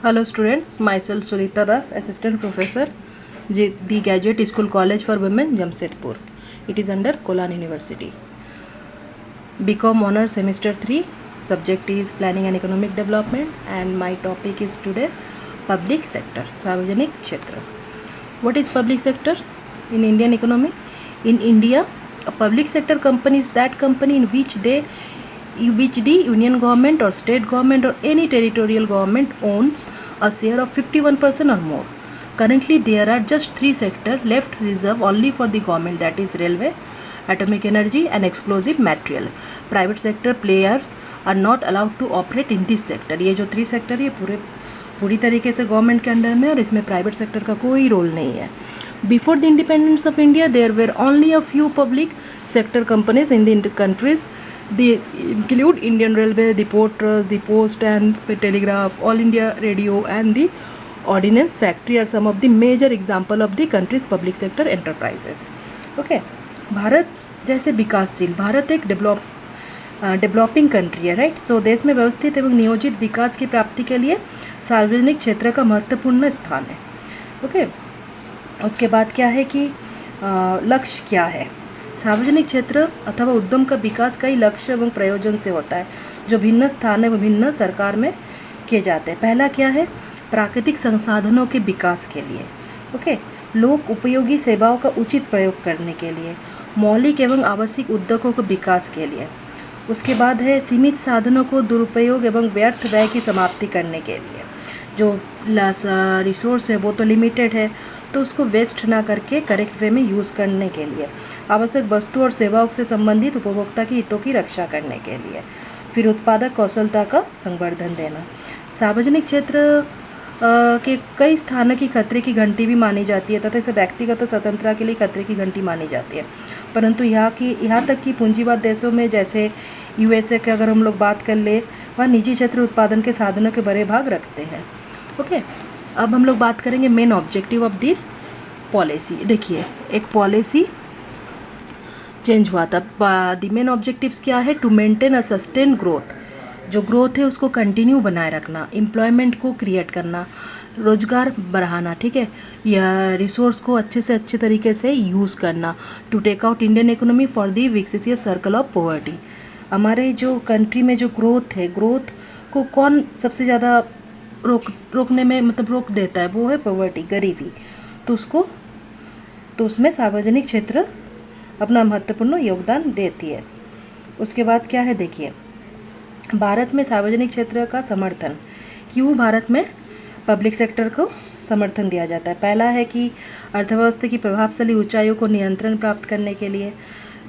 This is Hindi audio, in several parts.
Hello students, myself Sunita Das, Assistant Professor, the Graduate School College for Women, Jamshedpur. It is under Kolan University. BCom Honor Semester 3, subject is Planning and Economic Development, and my topic is today Public Sector, Sarvajanik Kshetra. What is public sector in Indian economy? In India, a public sector company is that company in which the union government or state government or any territorial government owns a share of 51% or more. Currently, there are just 3 sectors left reserved only for the government, that is railway, atomic energy and explosive material. Private sector players are not allowed to operate in this sector. ये जो 3 सेक्टर ये पूरी तरीके से गवर्नमेंट के अंडर में, और इसमें प्राइवेट सेक्टर का कोई रोल नहीं है. Before the independence of India there were only a few public sector companies in the countries. These include Indian Railway, the Port Trust, the Post and Telegraph, All India Radio and the Ordnance Factory are some of the major example of the country's public sector enterprises. Okay, Bharat जैसे विकासशील, भारत एक डेवलपिंग कंट्री है, राइट. सो देश में व्यवस्थित एवं नियोजित विकास की प्राप्ति के लिए सार्वजनिक क्षेत्र का महत्वपूर्ण स्थान है. ओके, उसके बाद क्या है कि लक्ष्य क्या है. सार्वजनिक क्षेत्र अथवा उद्यम का विकास कई लक्ष्य एवं प्रयोजन से होता है जो भिन्न स्थान एवं विभिन्न सरकार में किए जाते हैं. पहला क्या है, प्राकृतिक संसाधनों के विकास के लिए. ओके, लोक उपयोगी सेवाओं का उचित प्रयोग करने के लिए, मौलिक एवं आवश्यक उद्योगों के विकास के लिए. उसके बाद है सीमित साधनों को दुरुपयोग एवं व्यर्थ व्यय की समाप्ति करने के लिए. जो रिसोर्स है वो तो लिमिटेड है, तो उसको वेस्ट ना करके करेक्ट वे में यूज़ करने के लिए. आवश्यक वस्तु और सेवाओं से संबंधित उपभोक्ता की हितों की रक्षा करने के लिए. फिर उत्पादक कौशलता का संवर्धन देना. सार्वजनिक क्षेत्र के कई स्थानों की खतरे की घंटी भी मानी जाती है तथा इसे व्यक्तिगत स्वतंत्रता के लिए खतरे की घंटी मानी जाती है. परंतु यहाँ तक कि पूंजीवाद देशों में जैसे यूएसए के अगर हम लोग बात कर ले, वह निजी क्षेत्र उत्पादन के साधनों के बड़े भाग रखते हैं. ओके, अब हम लोग बात करेंगे main objective of this policy. देखिए, एक पॉलिसी चेंज हुआ था. द मेन ऑब्जेक्टिव्स क्या है, to maintain a sustain growth. जो ग्रोथ है उसको कंटिन्यू बनाए रखना, एम्प्लॉयमेंट को क्रिएट करना, रोजगार बढ़ाना, ठीक है, या रिसोर्स को अच्छे से अच्छे तरीके से यूज़ करना. To take out Indian economy for the vicious circle of poverty. हमारे जो कंट्री में जो ग्रोथ है, ग्रोथ को कौन सबसे ज़्यादा रोकने में मतलब रोक देता है, वो है पॉवर्टी, गरीबी. तो उसमें सार्वजनिक क्षेत्र अपना महत्वपूर्ण योगदान देती है. उसके बाद क्या है, देखिए, भारत में सार्वजनिक क्षेत्र का समर्थन. क्यों भारत में पब्लिक सेक्टर को समर्थन दिया जाता है. पहला है कि अर्थव्यवस्था की प्रभावशाली ऊंचाइयों को नियंत्रण प्राप्त करने के लिए.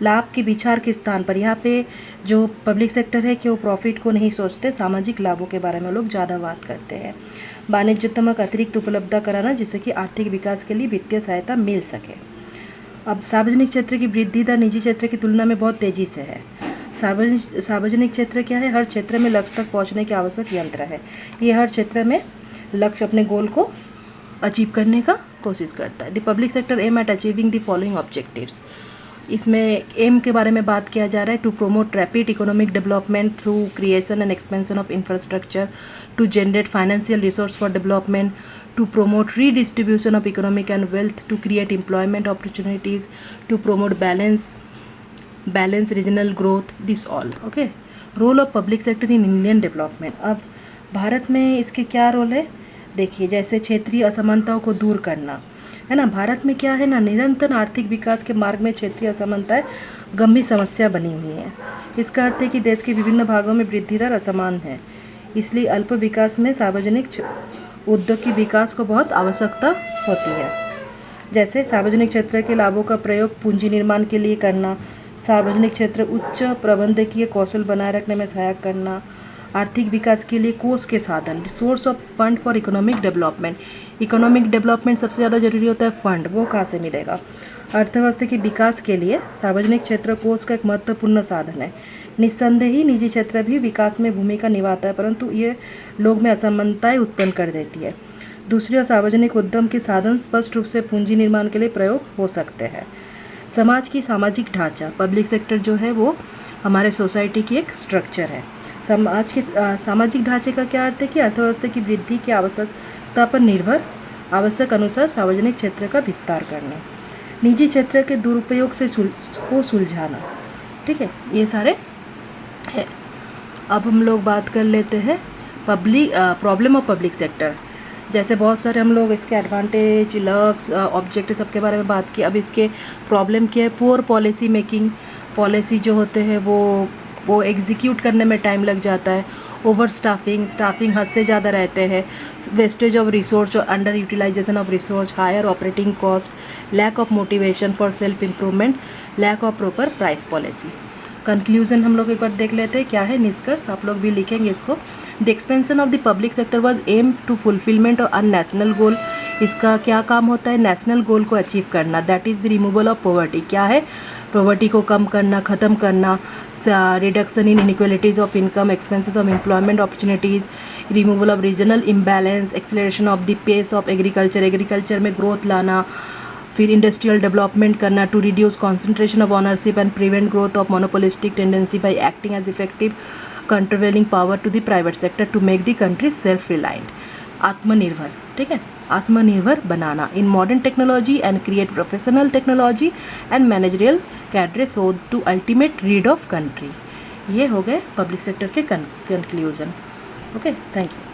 लाभ के विचार के स्थान पर यहाँ पे जो पब्लिक सेक्टर है कि वो प्रॉफिट को नहीं सोचते, सामाजिक लाभों के बारे में लोग ज़्यादा बात करते हैं. वाणिज्यत्मक अतिरिक्त उपलब्ध कराना जिससे कि आर्थिक विकास के लिए वित्तीय सहायता मिल सके. अब सार्वजनिक क्षेत्र की वृद्धि दर निजी क्षेत्र की तुलना में बहुत तेज़ी से है. सार्वजनिक क्षेत्र क्या है, हर क्षेत्र में लक्ष्य तक पहुंचने के आवश्यक यंत्र है. ये हर क्षेत्र में लक्ष्य अपने गोल को अचीव करने का कोशिश करता है. The public sector aim at achieving the following objectives. इसमें एम के बारे में बात किया जा रहा है. To promote rapid economic development through creation and expansion of infrastructure, to generate financial resource for development, to promote redistribution of economic and wealth, to create employment opportunities, to promote balance regional growth, this all. Okay, role of public sector in Indian development. अब भारत में इसके क्या रोल है, देखिए, जैसे क्षेत्रीय असमानताओं को दूर करना है ना. भारत में क्या है ना, निरंतर आर्थिक विकास के मार्ग में क्षेत्रीय असमानताएं गंभीर समस्या बनी हुई है. इसका अर्थ है कि देश के विभिन्न भागों में वृद्धि दर असमान है. इसलिए अल्प विकास में सार्वजनिक उद्योग की विकास को बहुत आवश्यकता होती है. जैसे सार्वजनिक क्षेत्र के लाभों का प्रयोग पूंजी निर्माण के लिए करना, सार्वजनिक क्षेत्र उच्च प्रबंधकीय कौशल बनाए रखने में सहायक करना, आर्थिक विकास के लिए कोष के साधन, source of fund for economic development. Economic development सबसे ज़्यादा जरूरी होता है, फंड वो कहाँ से मिलेगा. अर्थव्यवस्था के विकास के लिए सार्वजनिक क्षेत्र कोष का एक महत्वपूर्ण साधन है. निस्संदेह ही निजी क्षेत्र भी विकास में भूमिका निभाता है, परंतु ये लोग में असमानताएं उत्पन्न कर देती है. दूसरी ओर सार्वजनिक उद्यम के साधन स्पष्ट रूप से पूंजी निर्माण के लिए प्रयोग हो सकते हैं. समाज की सामाजिक ढांचा, पब्लिक सेक्टर जो है वो हमारे सोसाइटी की एक स्ट्रक्चर है. समाज के सामाजिक ढांचे का क्या अर्थ है कि अर्थव्यवस्था की वृद्धि की आवश्यकता पर निर्भर, आवश्यक अनुसार सार्वजनिक क्षेत्र का विस्तार करना, निजी क्षेत्र के दुरुपयोग से को सुलझाना। ठीक है, ये सारे है। अब हम लोग बात कर लेते हैं प्रॉब्लम ऑफ पब्लिक सेक्टर। जैसे बहुत सारे हम लोग इसके एडवांटेज, लक्स, ऑब्जेक्टिव सबके बारे में बात की। अब इसके प्रॉब्लम क्या है? पुअर पॉलिसी मेकिंग, पॉलिसी जो होते हैं वो एग्जीक्यूट करने में टाइम लग जाता है। ओवर स्टाफिंग हद से ज़्यादा रहते हैं। वेस्टेज ऑफ रिसोर्स और underutilisation of resource, higher operating cost, lack of motivation for self improvement, lack of proper price policy. Conclusion हम लोग एक बार देख लेते हैं क्या है निष्कर्ष, आप लोग भी लिखेंगे इसको। The expansion of the public sector was aim to fulfilment of a national goal. इसका क्या काम होता है? नेशनल गोल को अचीव करना, that is the removal of poverty. क्या है? पॉवर्टी को कम करना, ख़त्म करना, reduction in inequalities of income, expenses of employment opportunities, removal of regional imbalance, acceleration of the pace of agriculture में ग्रोथ लाना, फिर इंडस्ट्रियल डेवलपमेंट करना, to reduce concentration of ownership and prevent growth of monopolistic tendency by acting as effective controlling power to the private sector to make the country self reliant, आत्मनिर्भर। ठीक है, आत्मनिर्भर बनाना in modern technology and create professional technology and managerial cadre so to ultimate rid of country. ये हो गए पब्लिक सेक्टर के कंक्लूजन। Okay, thank you.